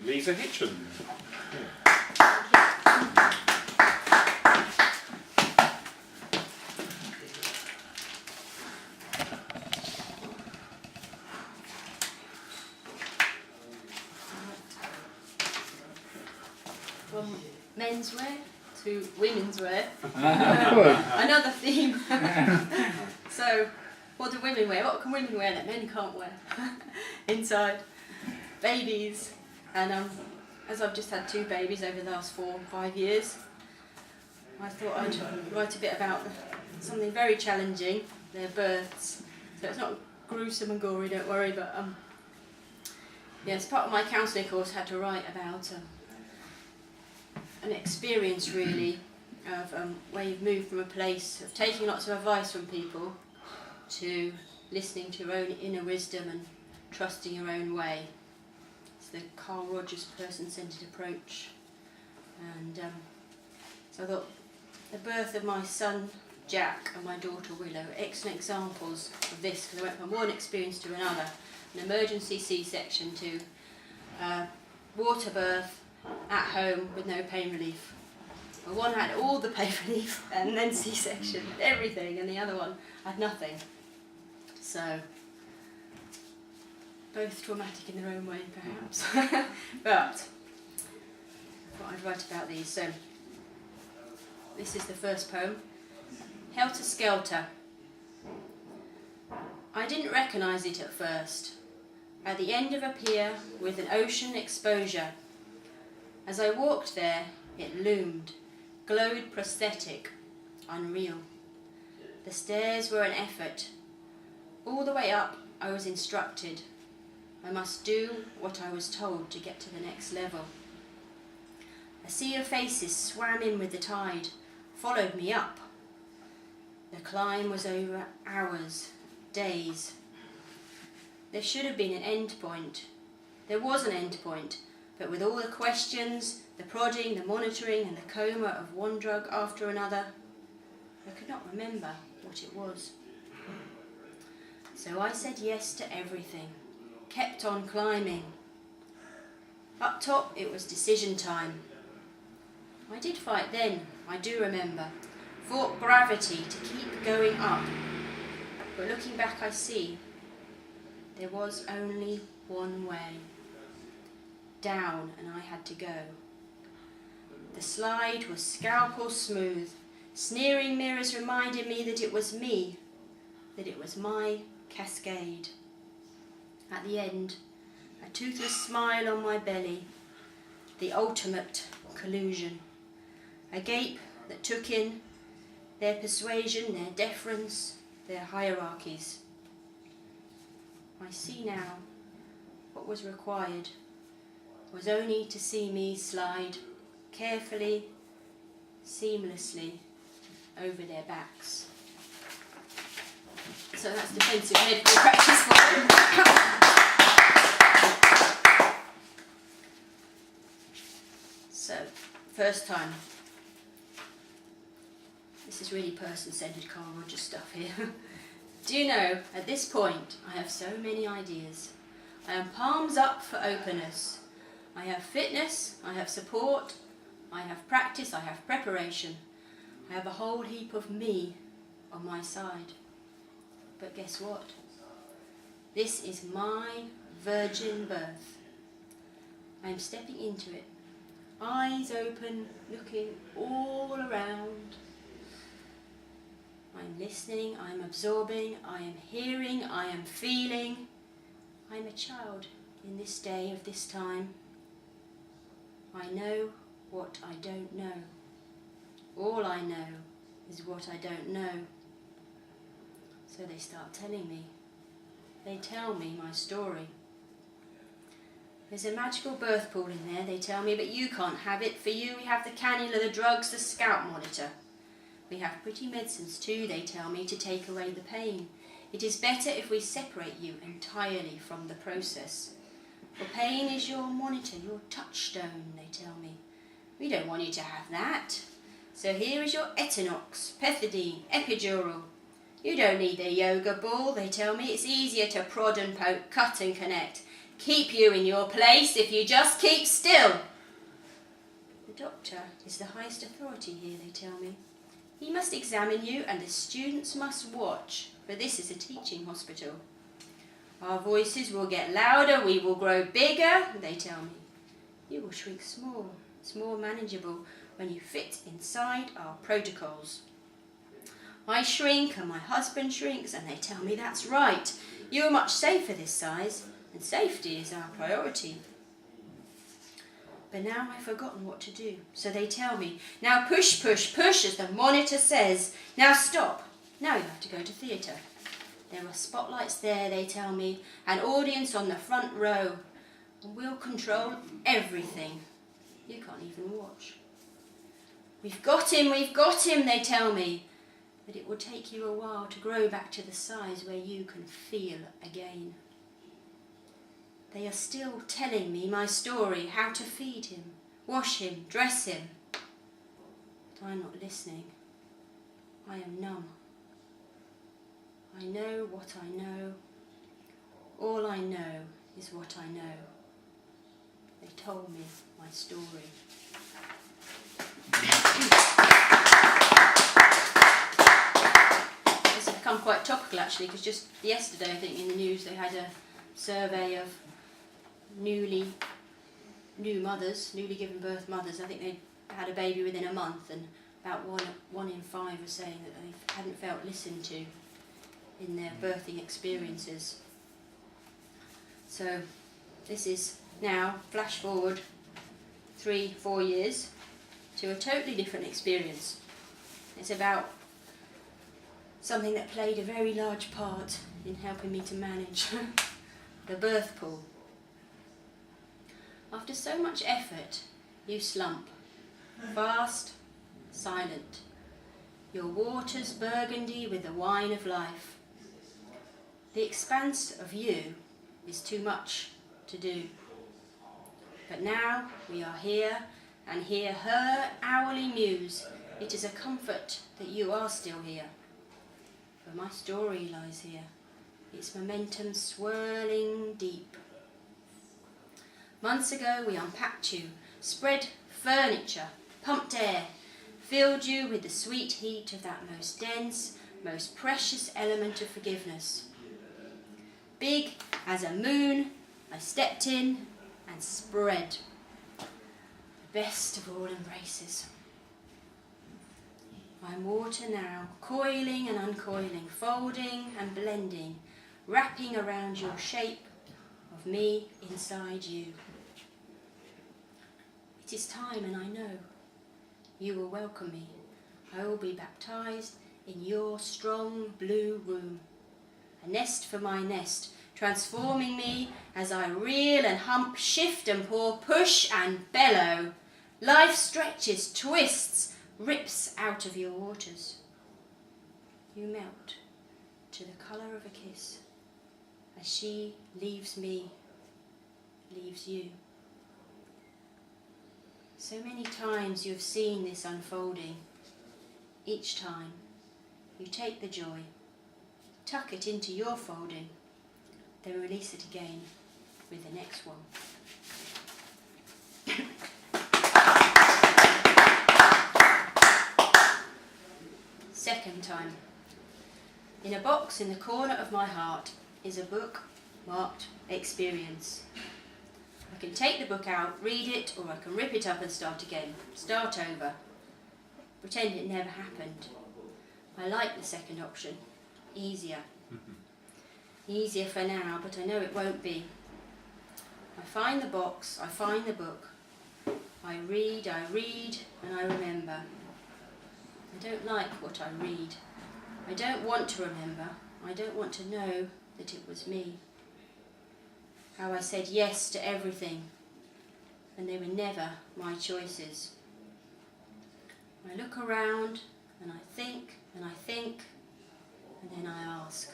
Lisa Hitchen. From menswear to women's wear. Another theme. So, what do women wear? What can women wear that men can't wear? Inside. Babies. And as I've just had 2 babies over the last 4 or 5 years, I thought I'd write a bit about something very challenging, their births. So it's not gruesome and gory, don't worry, but yeah, as part of my counselling course I had to write about an experience really of where you've moved from a place of taking lots of advice from people to listening to your own inner wisdom and trusting your own way. It's the Carl Rogers person-centred approach. And so I thought the birth of my son Jack and my daughter Willow are excellent examples of this, because I went from one experience to another, an emergency C-section to water birth at home with no pain relief. Well, one had all the pain relief and then C-section, everything, and the other one had nothing. So, both traumatic in their own way, perhaps. But I thought I'd write about these. So, this is the first poem. Helter Skelter. I didn't recognise it at first. At the end of a pier with an ocean exposure. As I walked there, it loomed, glowed prosthetic, unreal. The stairs were an effort. All the way up, I was instructed. I must do what I was told to get to the next level. A sea of faces swam in with the tide, followed me up. The climb was over hours, days. There should have been an end point. There was an end point, but with all the questions, the prodding, the monitoring, and the coma of one drug after another, I could not remember what it was. So I said yes to everything, kept on climbing. Up top, it was decision time. I did fight then, I do remember. Fought gravity to keep going up. But looking back, I see there was only one way. Down, and I had to go. The slide was scalpel smooth. Sneering mirrors reminded me that it was me, that it was my cascade. At the end, a toothless smile on my belly, the ultimate collusion. A gape that took in their persuasion, their deference, their hierarchies. I see now what was required was only to see me slide carefully, seamlessly over their backs. So that's defensive medical practice for them. So, first time. This is really person-centred Carl Rogers stuff here. Do you know, at this point, I have so many ideas. I am palms up for openness. I have fitness, I have support, I have practice, I have preparation. I have a whole heap of me on my side. But guess what? This is my virgin birth. I am stepping into it. Eyes open, looking all around. I'm listening, I'm absorbing, I am hearing, I am feeling. I'm a child in this day of this time. I know what I don't know. All I know is what I don't know. So they start telling me. They tell me my story. There's a magical birth pool in there, they tell me, but you can't have it. For you, we have the cannula, the drugs, the scalp monitor. We have pretty medicines too, they tell me, to take away the pain. It is better if we separate you entirely from the process. For pain is your monitor, your touchstone, they tell me. We don't want you to have that. So here is your Etinox, pethidine, epidural. You don't need the yoga ball, they tell me. It's easier to prod and poke, cut and connect. keep you in your place if you just keep still. The doctor is the highest authority here, they tell me. He must examine you and the students must watch, for this is a teaching hospital. Our voices will get louder, we will grow bigger, they tell me. You will shrink small. It's more manageable when you fit inside our protocols. I shrink and my husband shrinks and they tell me that's right. You are much safer this size and safety is our priority. But now I've forgotten what to do. So they tell me, now push, push, push as the monitor says. Now stop. Now you have to go to theatre. There are spotlights there, they tell me, an audience on the front row. And we'll control everything. You can't even watch. We've got him, they tell me. But it will take you a while to grow back to the size where you can feel again. They are still telling me my story, how to feed him, wash him, dress him. But I'm not listening. I am numb. I know what I know. All I know is what I know. They told me my story. This has become quite topical actually, because just yesterday I think in the news they had a survey of newly given birth mothers. I think they had a baby within a month, and about one in five are saying that they hadn't felt listened to in their birthing experiences. So this is now, flash forward 3-4 years to a totally different experience. It's about something that played a very large part in helping me to manage the birth pool. After so much effort, you slump, fast, silent. Your water's burgundy with the wine of life. The expanse of you is too much to do. But now we are here and hear her hourly muse. It is a comfort that you are still here. For my story lies here, its momentum swirling deep. Months ago we unpacked you, spread furniture, pumped air, filled you with the sweet heat of that most dense, most precious element of forgiveness. Big as a moon, I stepped in and spread the best of all embraces. I'm water now, coiling and uncoiling, folding and blending, wrapping around your shape of me inside you. It is time, and I know you will welcome me. I will be baptized in your strong blue womb, a nest for my nest, transforming me as I reel and hump, shift and pour, push and bellow. Life stretches, twists, rips out of your waters. You melt to the colour of a kiss as she leaves me, leaves you. So many times you have seen this unfolding. Each time you take the joy, tuck it into your folding, then release it again with the next one. Second time. In a box in the corner of my heart is a book marked Experience. I can take the book out, read it, or I can rip it up and start again. Start over. Pretend it never happened. I like the second option. Easier. Easier for now, but I know it won't be. I find the box, I find the book. I read, and I remember. I don't like what I read. I don't want to remember. I don't want to know that it was me. How I said yes to everything, and they were never my choices. I look around, and I think, and then I ask.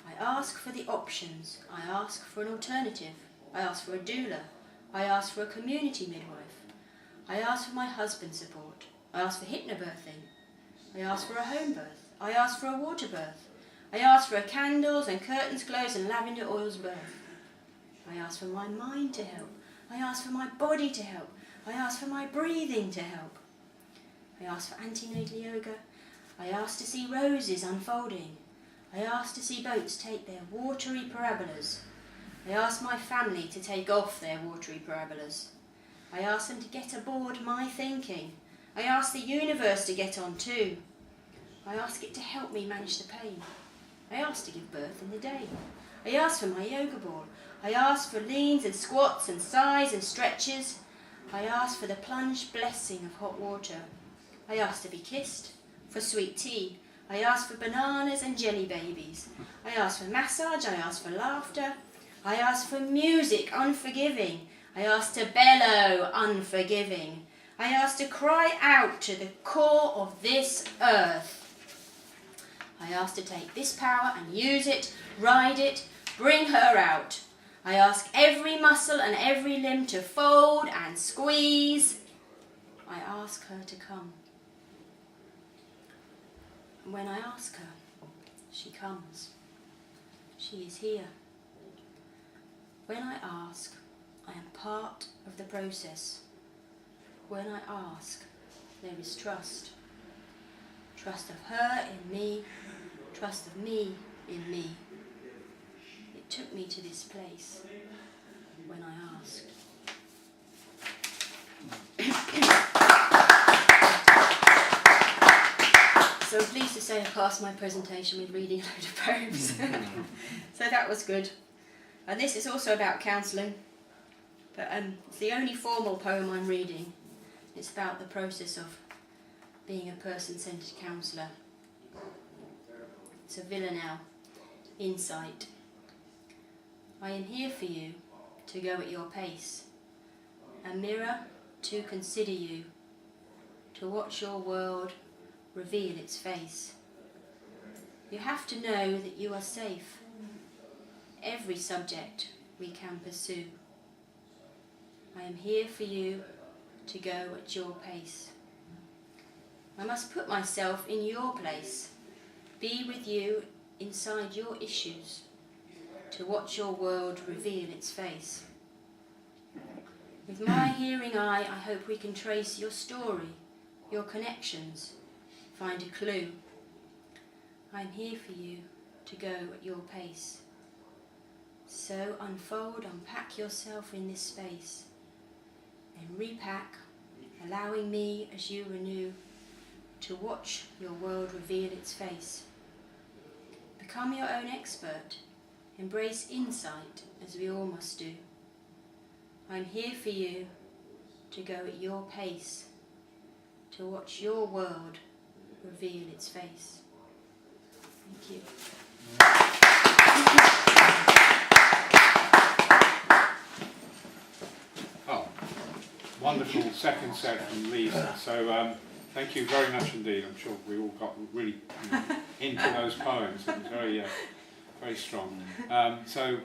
I ask for the options. I ask for an alternative. I ask for a doula. I ask for a community midwife. I ask for my husband's support. I ask for hypnobirthing. I ask for a home birth. I ask for a water birth. I ask for a candles and curtains, clothes and lavender oils birth. I ask for my mind to help. I ask for my body to help. I ask for my breathing to help. I ask for antenatal yoga. I ask to see roses unfolding. I ask to see boats take their watery parabolas. I ask my family to take off their watery parabolas. I ask them to get aboard my thinking. I ask the universe to get on too. I ask it to help me manage the pain. I ask to give birth in the day. I ask for my yoga ball. I ask for leans and squats and sighs and stretches. I ask for the plunged blessing of hot water. I ask to be kissed, for sweet tea. I ask for bananas and jelly babies. I ask for massage. I ask for laughter. I ask for music unforgiving. I ask to bellow unforgiving. I ask to cry out to the core of this earth. I ask to take this power and use it, ride it, bring her out. I ask every muscle and every limb to fold and squeeze. I ask her to come. And when I ask her, she comes. She is here. When I ask, I am part of the process. When I ask, there is trust. Trust of her in me, trust of me in me. It took me to this place when I asked. So I'm pleased to say I passed my presentation with reading a load of poems. So that was good. And this is also about counselling, but it's the only formal poem I'm reading. It's about the process of being a person-centred counsellor. It's a Villanelle, Insight. I am here for you to go at your pace, a mirror to consider you, to watch your world reveal its face. You have to know that you are safe. Every subject we can pursue. I am here for you to go at your pace. I must put myself in your place, be with you inside your issues, to watch your world reveal its face. With my hearing eye, I hope we can trace your story, your connections, find a clue. I am here for you to go at your pace. So unfold, unpack yourself in this space, then repack, allowing me as you renew to watch your world reveal its face. Become your own expert, embrace insight as we all must do. I'm here for you to go at your pace, to watch your world reveal its face. Thank you. Oh, wonderful second set from Lisa. So thank you very much indeed. I'm sure we all got really into those poems. It was very, very strong. So